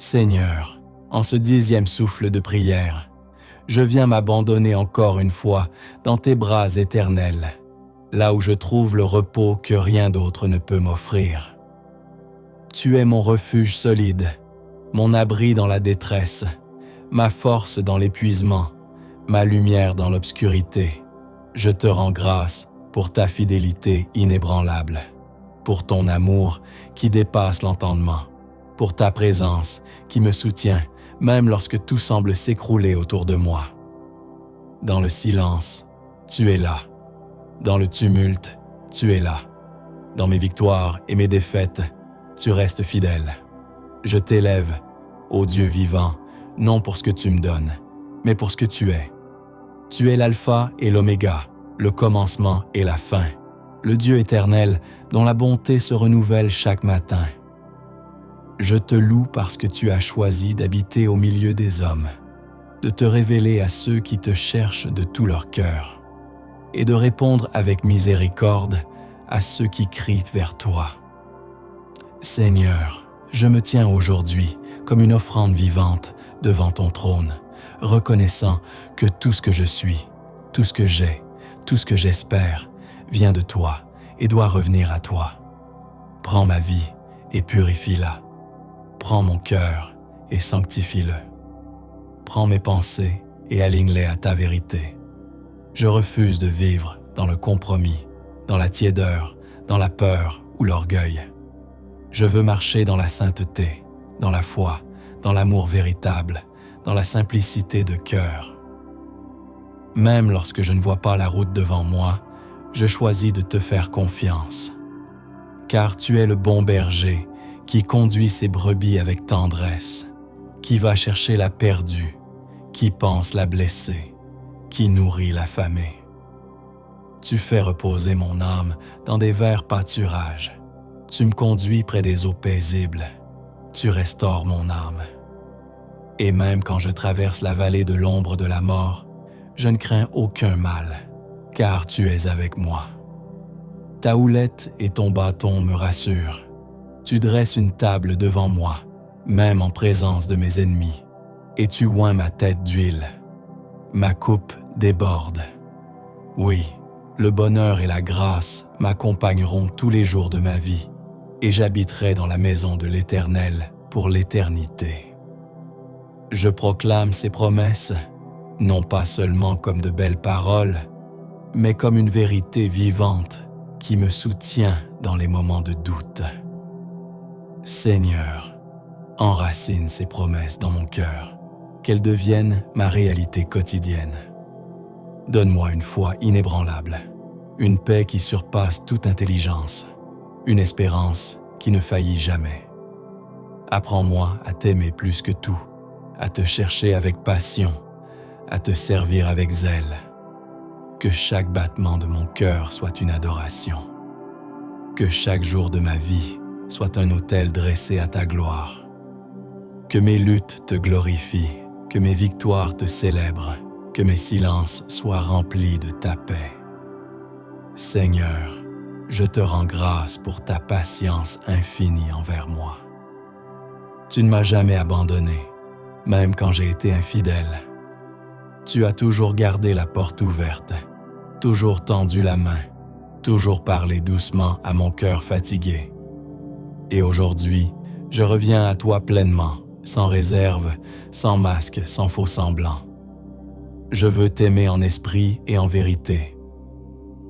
Seigneur, en ce 10e souffle de prière, je viens m'abandonner encore une fois dans tes bras éternels, là où je trouve le repos que rien d'autre ne peut m'offrir. Tu es mon refuge solide, mon abri dans la détresse, ma force dans l'épuisement, ma lumière dans l'obscurité. Je te rends grâce pour ta fidélité inébranlable, pour ton amour qui dépasse l'entendement, pour ta présence qui me soutient même lorsque tout semble s'écrouler autour de moi. Dans le silence, tu es là. Dans le tumulte, tu es là. Dans mes victoires et mes défaites, tu restes fidèle. Je t'élève, ô Dieu vivant, non pour ce que tu me donnes, mais pour ce que tu es. Tu es l'alpha et l'oméga, le commencement et la fin, le Dieu éternel dont la bonté se renouvelle chaque matin. Je te loue parce que tu as choisi d'habiter au milieu des hommes, de te révéler à ceux qui te cherchent de tout leur cœur et de répondre avec miséricorde à ceux qui crient vers toi. Seigneur, je me tiens aujourd'hui comme une offrande vivante devant ton trône, reconnaissant que tout ce que je suis, tout ce que j'ai, tout ce que j'espère vient de toi et doit revenir à toi. Prends ma vie et purifie-la. Prends mon cœur et sanctifie-le. Prends mes pensées et aligne-les à ta vérité. Je refuse de vivre dans le compromis, dans la tiédeur, dans la peur ou l'orgueil. Je veux marcher dans la sainteté, dans la foi, dans l'amour véritable, dans la simplicité de cœur. Même lorsque je ne vois pas la route devant moi, je choisis de te faire confiance. Car tu es le bon berger qui conduit ses brebis avec tendresse, qui va chercher la perdue, qui panse la blessée, qui nourrit l'affamée. Tu fais reposer mon âme dans des verts pâturages. Tu me conduis près des eaux paisibles. Tu restaures mon âme. Et même quand je traverse la vallée de l'ombre de la mort, je ne crains aucun mal, car tu es avec moi. Ta houlette et ton bâton me rassurent. Tu dresses une table devant moi, même en présence de mes ennemis, et tu oins ma tête d'huile. Ma coupe déborde. Oui, le bonheur et la grâce m'accompagneront tous les jours de ma vie, et j'habiterai dans la maison de l'Éternel pour l'éternité. Je proclame ces promesses, non pas seulement comme de belles paroles, mais comme une vérité vivante qui me soutient dans les moments de doute. Seigneur, enracine ces promesses dans mon cœur, qu'elles deviennent ma réalité quotidienne. Donne-moi une foi inébranlable, une paix qui surpasse toute intelligence, une espérance qui ne faillit jamais. Apprends-moi à t'aimer plus que tout, à te chercher avec passion, à te servir avec zèle. Que chaque battement de mon cœur soit une adoration. Que chaque jour de ma vie soit un autel dressé à ta gloire. Que mes luttes te glorifient, que mes victoires te célèbrent, que mes silences soient remplis de ta paix. Seigneur, je te rends grâce pour ta patience infinie envers moi. Tu ne m'as jamais abandonné, même quand j'ai été infidèle. Tu as toujours gardé la porte ouverte, toujours tendu la main, toujours parlé doucement à mon cœur fatigué. Et aujourd'hui, je reviens à toi pleinement, sans réserve, sans masque, sans faux semblant. Je veux t'aimer en esprit et en vérité.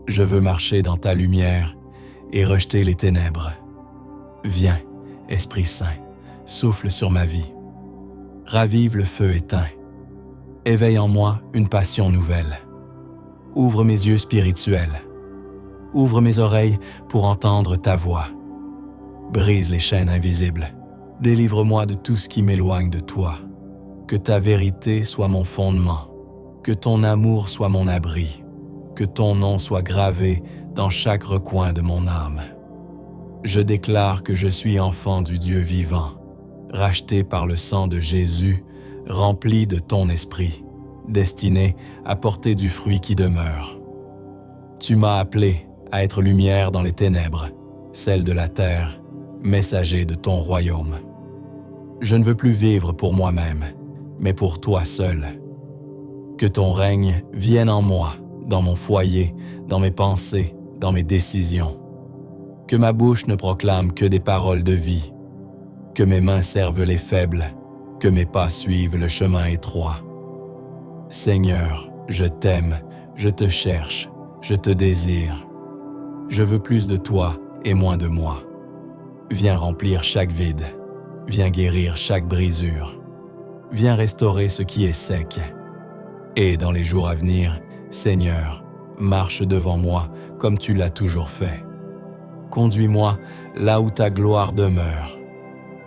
Je veux marcher dans ta lumière et rejeter les ténèbres. Viens, Esprit Saint, souffle sur ma vie. Ravive le feu éteint. Éveille en moi une passion nouvelle. Ouvre mes yeux spirituels. Ouvre mes oreilles pour entendre ta voix. Brise les chaînes invisibles. Délivre-moi de tout ce qui m'éloigne de toi. Que ta vérité soit mon fondement. Que ton amour soit mon abri. Que ton nom soit gravé dans chaque recoin de mon âme. Je déclare que je suis enfant du Dieu vivant, racheté par le sang de Jésus, rempli de ton esprit, destiné à porter du fruit qui demeure. Tu m'as appelé à être lumière dans les ténèbres, celle de la terre, messager de ton royaume. Je ne veux plus vivre pour moi-même, mais pour toi seul. Que ton règne vienne en moi, dans mon foyer, dans mes pensées, dans mes décisions. Que ma bouche ne proclame que des paroles de vie. Que mes mains servent les faibles, que mes pas suivent le chemin étroit. Seigneur, je t'aime, je te cherche, je te désire. Je veux plus de toi et moins de moi. Viens remplir chaque vide, viens guérir chaque brisure. Viens restaurer ce qui est sec. Et dans les jours à venir, Seigneur, marche devant moi comme tu l'as toujours fait. Conduis-moi là où ta gloire demeure,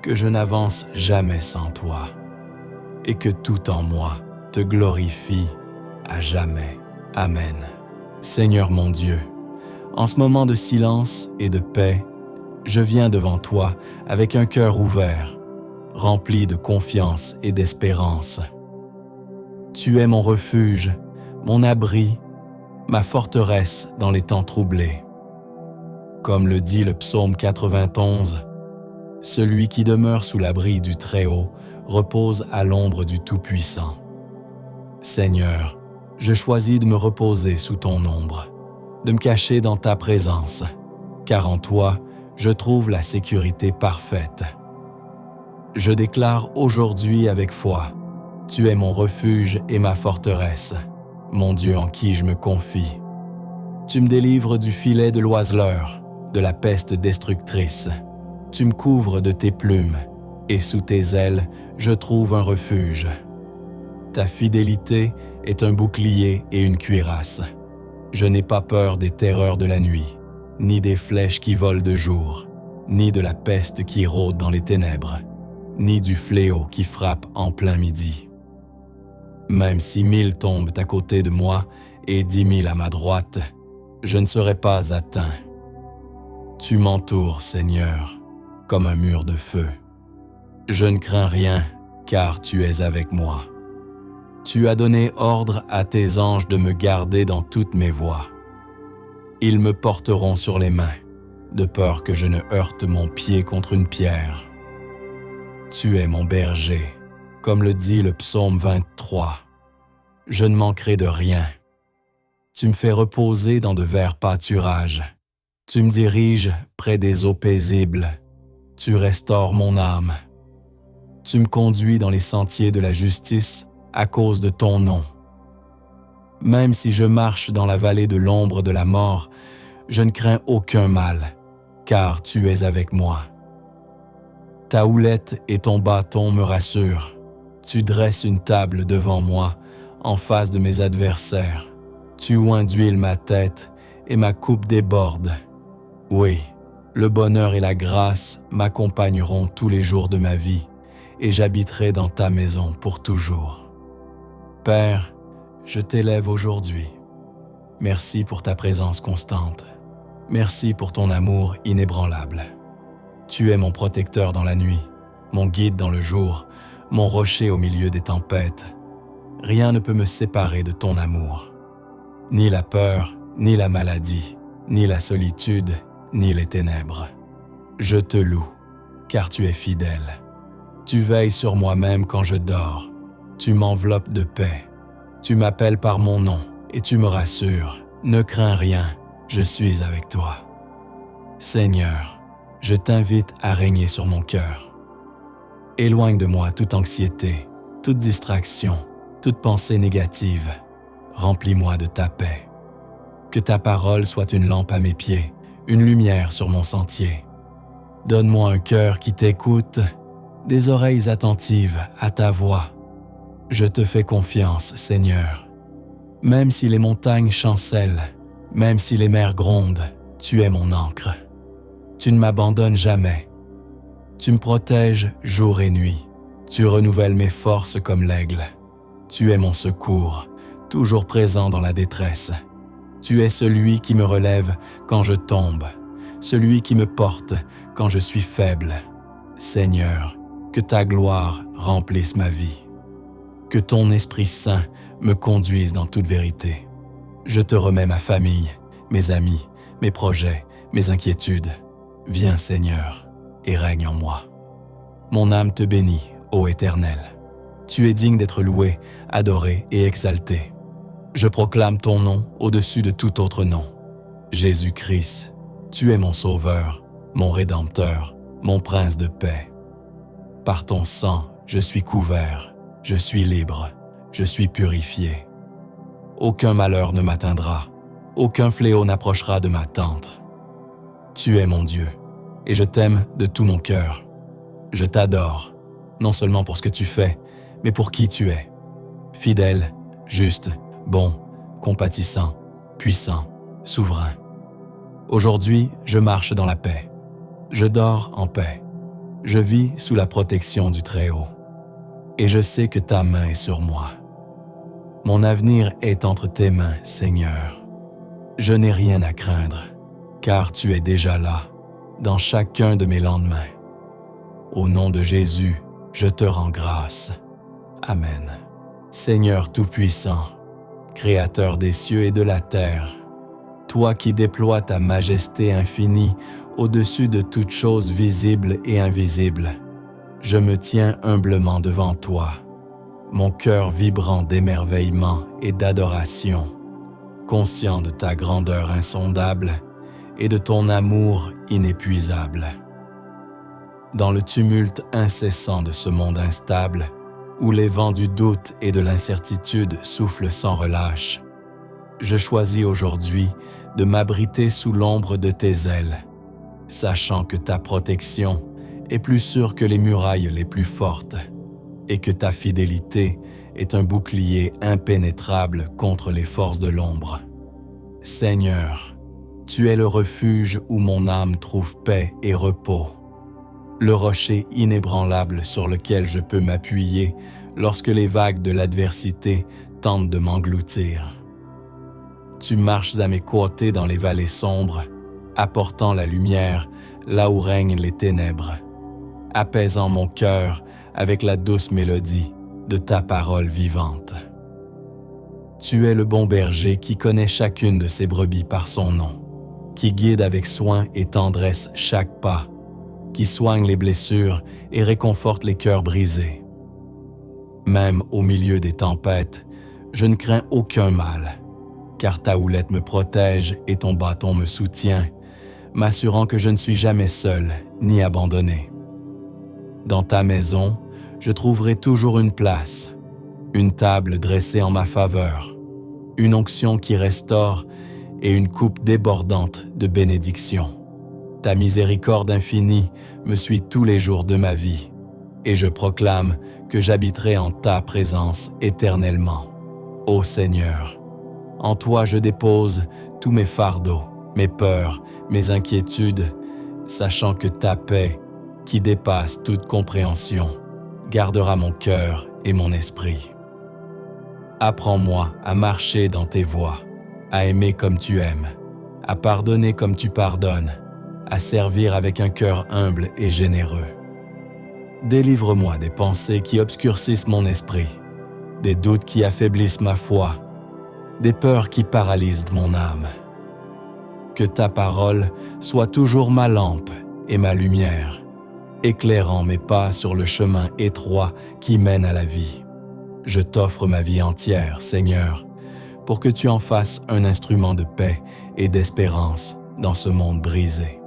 que je n'avance jamais sans toi, et que tout en moi te glorifie à jamais. Amen. Seigneur mon Dieu, en ce moment de silence et de paix, je viens devant toi avec un cœur ouvert, rempli de confiance et d'espérance. Tu es mon refuge, mon abri, ma forteresse dans les temps troublés. Comme le dit le psaume 91, « Celui qui demeure sous l'abri du Très-Haut repose à l'ombre du Tout-Puissant. » Seigneur, je choisis de me reposer sous ton ombre, de me cacher dans ta présence, car en toi, je trouve la sécurité parfaite. Je déclare aujourd'hui avec foi, tu es mon refuge et ma forteresse, mon Dieu en qui je me confie. Tu me délivres du filet de l'oiseleur, de la peste destructrice. Tu me couvres de tes plumes, et sous tes ailes, je trouve un refuge. Ta fidélité est un bouclier et une cuirasse. Je n'ai pas peur des terreurs de la nuit, ni des flèches qui volent de jour, ni de la peste qui rôde dans les ténèbres, ni du fléau qui frappe en plein midi. Même si 1000 tombent à côté de moi et 10 000 à ma droite, je ne serai pas atteint. Tu m'entoures, Seigneur, comme un mur de feu. Je ne crains rien, car tu es avec moi. Tu as donné ordre à tes anges de me garder dans toutes mes voies. Ils me porteront sur les mains, de peur que je ne heurte mon pied contre une pierre. Tu es mon berger, comme le dit le psaume 23. Je ne manquerai de rien. Tu me fais reposer dans de verts pâturages. Tu me diriges près des eaux paisibles. Tu restaures mon âme. Tu me conduis dans les sentiers de la justice à cause de ton nom. Même si je marche dans la vallée de l'ombre de la mort, je ne crains aucun mal, car tu es avec moi. Ta houlette et ton bâton me rassurent. Tu dresses une table devant moi, en face de mes adversaires. Tu oins d'huile ma tête et ma coupe déborde. Oui, le bonheur et la grâce m'accompagneront tous les jours de ma vie, et j'habiterai dans ta maison pour toujours. Père, je t'élève aujourd'hui. Merci pour ta présence constante. Merci pour ton amour inébranlable. Tu es mon protecteur dans la nuit, mon guide dans le jour, mon rocher au milieu des tempêtes. Rien ne peut me séparer de ton amour. Ni la peur, ni la maladie, ni la solitude, ni les ténèbres. Je te loue, car tu es fidèle. Tu veilles sur moi-même quand je dors. Tu m'enveloppes de paix. Tu m'appelles par mon nom et tu me rassures. Ne crains rien, je suis avec toi. Seigneur, je t'invite à régner sur mon cœur. Éloigne de moi toute anxiété, toute distraction, toute pensée négative. Remplis-moi de ta paix. Que ta parole soit une lampe à mes pieds, une lumière sur mon sentier. Donne-moi un cœur qui t'écoute, des oreilles attentives à ta voix. Je te fais confiance, Seigneur. Même si les montagnes chancellent, même si les mers grondent, tu es mon ancre. Tu ne m'abandonnes jamais. Tu me protèges jour et nuit. Tu renouvelles mes forces comme l'aigle. Tu es mon secours, toujours présent dans la détresse. Tu es celui qui me relève quand je tombe, celui qui me porte quand je suis faible. Seigneur, que ta gloire remplisse ma vie. Que ton Esprit Saint me conduise dans toute vérité. Je te remets ma famille, mes amis, mes projets, mes inquiétudes. Viens, Seigneur, et règne en moi. Mon âme te bénit, ô Éternel. Tu es digne d'être loué, adoré et exalté. Je proclame ton nom au-dessus de tout autre nom. Jésus-Christ, tu es mon Sauveur, mon Rédempteur, mon Prince de paix. Par ton sang, je suis couvert, je suis libre, je suis purifié. Aucun malheur ne m'atteindra, aucun fléau n'approchera de ma tente. Tu es mon Dieu, et je t'aime de tout mon cœur. Je t'adore, non seulement pour ce que tu fais, mais pour qui tu es. Fidèle, juste, bon, compatissant, puissant, souverain. Aujourd'hui, je marche dans la paix. Je dors en paix. Je vis sous la protection du Très-Haut. Et je sais que ta main est sur moi. Mon avenir est entre tes mains, Seigneur. Je n'ai rien à craindre, car tu es déjà là, dans chacun de mes lendemains. Au nom de Jésus, je te rends grâce. Amen. Seigneur Tout-Puissant, Créateur des cieux et de la terre, toi qui déploies ta majesté infinie au-dessus de toutes choses visibles et invisibles, je me tiens humblement devant toi, mon cœur vibrant d'émerveillement et d'adoration, conscient de ta grandeur insondable et de ton amour inépuisable. Dans le tumulte incessant de ce monde instable, où les vents du doute et de l'incertitude soufflent sans relâche, je choisis aujourd'hui de m'abriter sous l'ombre de tes ailes, sachant que ta protection est plus sûre que les murailles les plus fortes et que ta fidélité est un bouclier impénétrable contre les forces de l'ombre. Seigneur, tu es le refuge où mon âme trouve paix et repos, le rocher inébranlable sur lequel je peux m'appuyer lorsque les vagues de l'adversité tentent de m'engloutir. Tu marches à mes côtés dans les vallées sombres, apportant la lumière là où règnent les ténèbres, apaisant mon cœur avec la douce mélodie de ta parole vivante. Tu es le bon berger qui connaît chacune de ses brebis par son nom, qui guide avec soin et tendresse chaque pas, qui soigne les blessures et réconforte les cœurs brisés. Même au milieu des tempêtes, je ne crains aucun mal, car ta houlette me protège et ton bâton me soutient, m'assurant que je ne suis jamais seul ni abandonné. Dans ta maison, je trouverai toujours une place, une table dressée en ma faveur, une onction qui restaure et une coupe débordante de bénédictions. Ta miséricorde infinie me suit tous les jours de ma vie, et je proclame que j'habiterai en ta présence éternellement. Ô Seigneur, en toi je dépose tous mes fardeaux, mes peurs, mes inquiétudes, sachant que ta paix, qui dépasse toute compréhension, gardera mon cœur et mon esprit. Apprends-moi à marcher dans tes voies, à aimer comme tu aimes, à pardonner comme tu pardonnes, à servir avec un cœur humble et généreux. Délivre-moi des pensées qui obscurcissent mon esprit, des doutes qui affaiblissent ma foi, des peurs qui paralysent mon âme. Que ta parole soit toujours ma lampe et ma lumière, éclairant mes pas sur le chemin étroit qui mène à la vie. Je t'offre ma vie entière, Seigneur, pour que tu en fasses un instrument de paix et d'espérance dans ce monde brisé.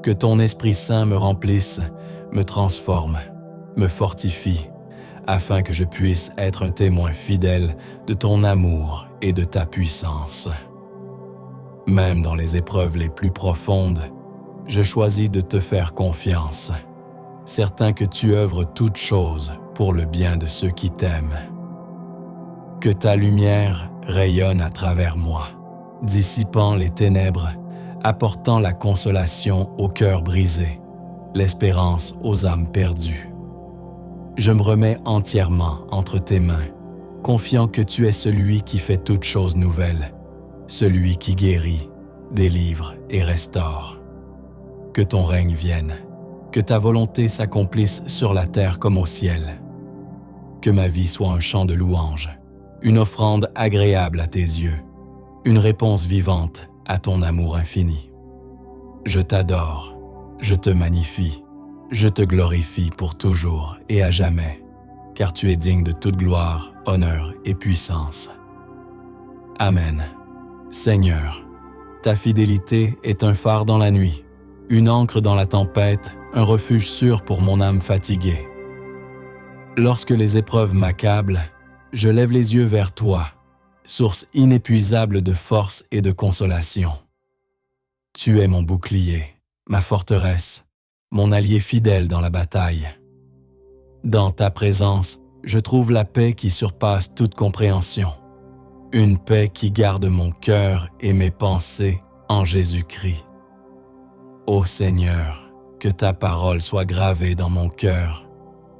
Que ton Esprit Saint me remplisse, me transforme, me fortifie, afin que je puisse être un témoin fidèle de ton amour et de ta puissance. Même dans les épreuves les plus profondes, je choisis de te faire confiance, certain que tu œuvres toutes choses pour le bien de ceux qui t'aiment. Que ta lumière rayonne à travers moi, dissipant les ténèbres, apportant la consolation aux cœurs brisés, l'espérance aux âmes perdues. Je me remets entièrement entre tes mains, confiant que tu es celui qui fait toutes choses nouvelles, celui qui guérit, délivre et restaure. Que ton règne vienne, que ta volonté s'accomplisse sur la terre comme au ciel. Que ma vie soit un chant de louange, une offrande agréable à tes yeux, une réponse vivante à ton amour infini. Je t'adore, je te magnifie, Je te glorifie pour toujours et à jamais, car tu es digne de toute gloire, honneur et puissance. Amen. Seigneur, ta fidélité est un phare dans la nuit, une ancre dans la tempête, un refuge sûr pour mon âme fatiguée. Lorsque les épreuves m'accablent, je lève les yeux vers toi, source inépuisable de force et de consolation. Tu es mon bouclier, ma forteresse, mon allié fidèle dans la bataille. Dans ta présence, je trouve la paix qui surpasse toute compréhension, une paix qui garde mon cœur et mes pensées en Jésus-Christ. Ô Seigneur, que ta parole soit gravée dans mon cœur,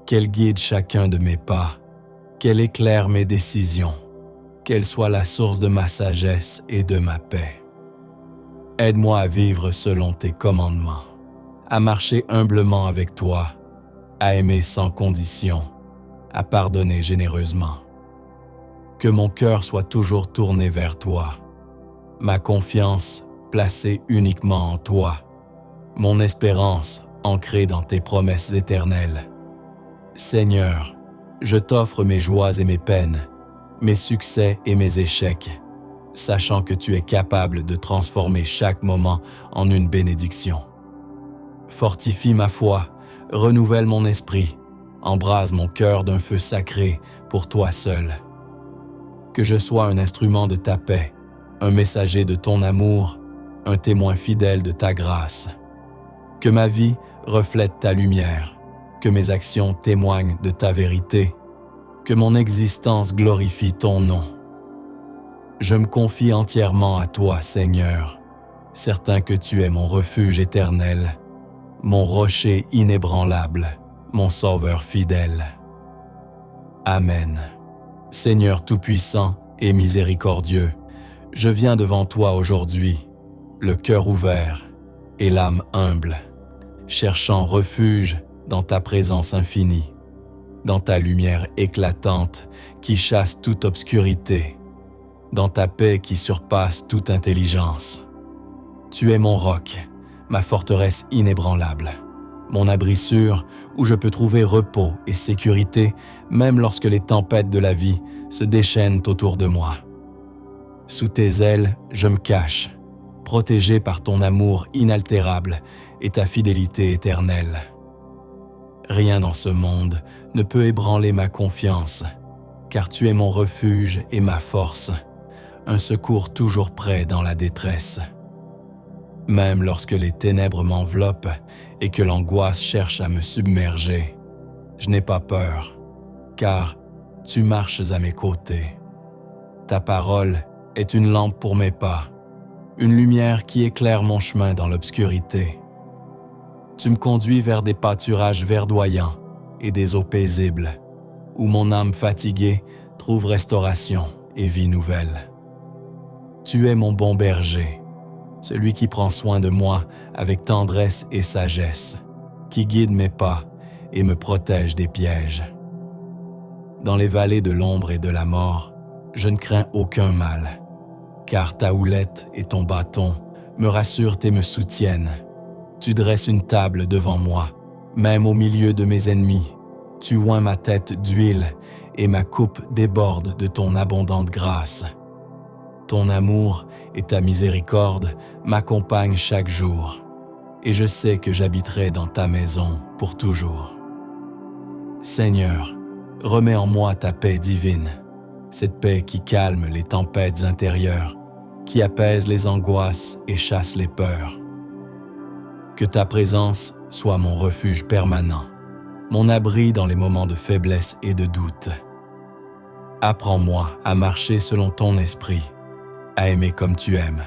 qu'elle guide chacun de mes pas, qu'elle éclaire mes décisions, qu'elle soit la source de ma sagesse et de ma paix. Aide-moi à vivre selon tes commandements, à marcher humblement avec toi, à aimer sans condition, à pardonner généreusement. Que mon cœur soit toujours tourné vers toi, ma confiance placée uniquement en toi, mon espérance ancrée dans tes promesses éternelles. Seigneur, je t'offre mes joies et mes peines, mes succès et mes échecs, sachant que tu es capable de transformer chaque moment en une bénédiction. Fortifie ma foi, renouvelle mon esprit, embrase mon cœur d'un feu sacré pour toi seul. Que je sois un instrument de ta paix, un messager de ton amour, un témoin fidèle de ta grâce. Que ma vie reflète ta lumière, que mes actions témoignent de ta vérité, que mon existence glorifie ton nom. Je me confie entièrement à toi, Seigneur, certain que tu es mon refuge éternel, mon rocher inébranlable, mon sauveur fidèle. Amen. Seigneur tout-puissant et miséricordieux, je viens devant toi aujourd'hui, le cœur ouvert et l'âme humble, cherchant refuge dans ta présence infinie, dans ta lumière éclatante qui chasse toute obscurité, dans ta paix qui surpasse toute intelligence. Tu es mon roc, ma forteresse inébranlable, mon abri sûr où je peux trouver repos et sécurité même lorsque les tempêtes de la vie se déchaînent autour de moi. Sous tes ailes, je me cache, protégé par ton amour inaltérable et ta fidélité éternelle. Rien dans ce monde ne peut ébranler ma confiance, car tu es mon refuge et ma force, un secours toujours prêt dans la détresse. Même lorsque les ténèbres m'enveloppent et que l'angoisse cherche à me submerger, je n'ai pas peur, car tu marches à mes côtés. Ta parole est une lampe pour mes pas, une lumière qui éclaire mon chemin dans l'obscurité. Tu me conduis vers des pâturages verdoyants et des eaux paisibles, où mon âme fatiguée trouve restauration et vie nouvelle. Tu es mon bon berger, celui qui prend soin de moi avec tendresse et sagesse, qui guide mes pas et me protège des pièges. Dans les vallées de l'ombre et de la mort, je ne crains aucun mal, car ta houlette et ton bâton me rassurent et me soutiennent. Tu dresses une table devant moi, même au milieu de mes ennemis. Tu oins ma tête d'huile et ma coupe déborde de ton abondante grâce. Ton amour et ta miséricorde m'accompagnent chaque jour, et je sais que j'habiterai dans ta maison pour toujours. Seigneur, remets en moi ta paix divine, cette paix qui calme les tempêtes intérieures, qui apaise les angoisses et chasse les peurs. Que ta présence soit mon refuge permanent, mon abri dans les moments de faiblesse et de doute. Apprends-moi à marcher selon ton esprit, à aimer comme tu aimes,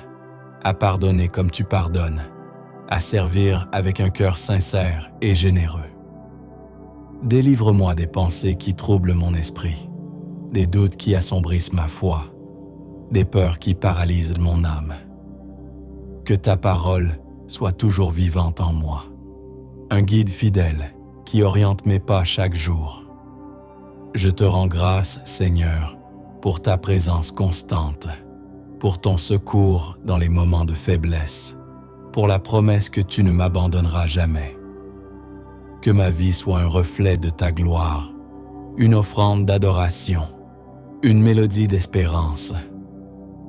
à pardonner comme tu pardonnes, à servir avec un cœur sincère et généreux. Délivre-moi des pensées qui troublent mon esprit, des doutes qui assombrissent ma foi, des peurs qui paralysent mon âme. Que ta parole soit toujours vivante en moi, un guide fidèle qui oriente mes pas chaque jour. Je te rends grâce, Seigneur, pour ta présence constante, pour ton secours dans les moments de faiblesse, pour la promesse que tu ne m'abandonneras jamais. Que ma vie soit un reflet de ta gloire, une offrande d'adoration, une mélodie d'espérance.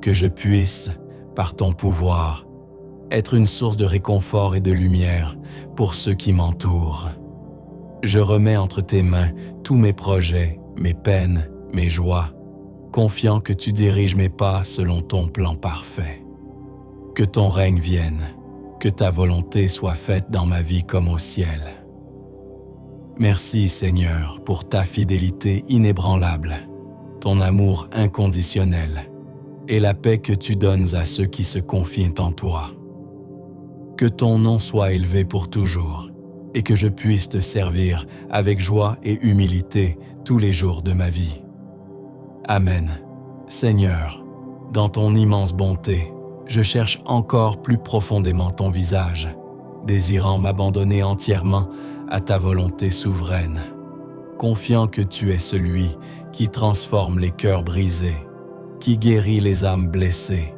Que je puisse, par ton pouvoir, être une source de réconfort et de lumière pour ceux qui m'entourent. Je remets entre tes mains tous mes projets, mes peines, mes joies, confiant que tu diriges mes pas selon ton plan parfait. Que ton règne vienne, que ta volonté soit faite dans ma vie comme au ciel. Merci Seigneur pour ta fidélité inébranlable, ton amour inconditionnel et la paix que tu donnes à ceux qui se confient en toi. Que ton nom soit élevé pour toujours et que je puisse te servir avec joie et humilité tous les jours de ma vie. Amen. Seigneur, dans ton immense bonté, je cherche encore plus profondément ton visage, désirant m'abandonner entièrement à ta volonté souveraine, confiant que tu es celui qui transforme les cœurs brisés, qui guérit les âmes blessées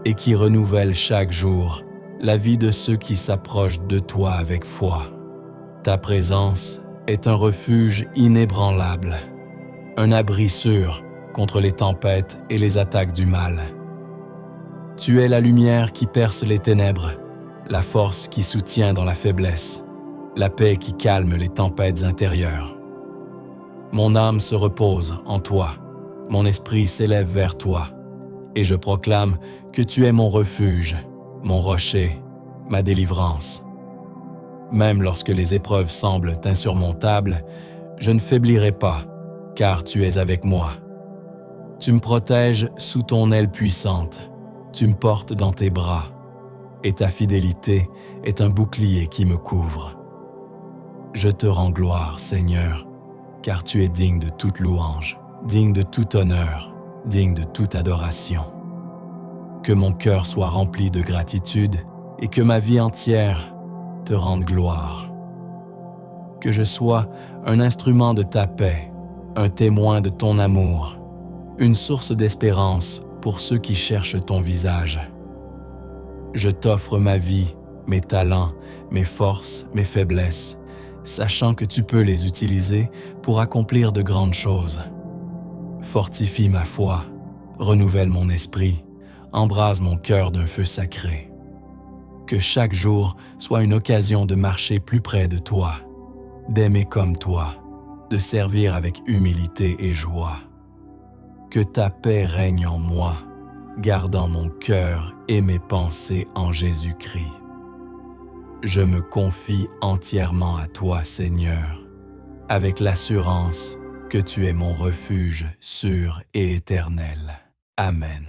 et qui renouvelle chaque jour la vie de ceux qui s'approchent de toi avec foi. Ta présence est un refuge inébranlable, un abri sûr contre les tempêtes et les attaques du mal. Tu es la lumière qui perce les ténèbres, la force qui soutient dans la faiblesse, la paix qui calme les tempêtes intérieures. Mon âme se repose en toi, mon esprit s'élève vers toi, et je proclame que tu es mon refuge, mon rocher, ma délivrance. Même lorsque les épreuves semblent insurmontables, je ne faiblirai pas, car tu es avec moi. Tu me protèges sous ton aile puissante, tu me portes dans tes bras, et ta fidélité est un bouclier qui me couvre. Je te rends gloire, Seigneur, car tu es digne de toute louange, digne de tout honneur, digne de toute adoration. Que mon cœur soit rempli de gratitude et que ma vie entière te rende gloire. Que je sois un instrument de ta paix, un témoin de ton amour, une source d'espérance pour ceux qui cherchent ton visage. Je t'offre ma vie, mes talents, mes forces, mes faiblesses, sachant que tu peux les utiliser pour accomplir de grandes choses. Fortifie ma foi, renouvelle mon esprit, embrase mon cœur d'un feu sacré. Que chaque jour soit une occasion de marcher plus près de toi, d'aimer comme toi, de servir avec humilité et joie. Que ta paix règne en moi, gardant mon cœur et mes pensées en Jésus-Christ. Je me confie entièrement à toi, Seigneur, avec l'assurance que tu es mon refuge sûr et éternel. Amen.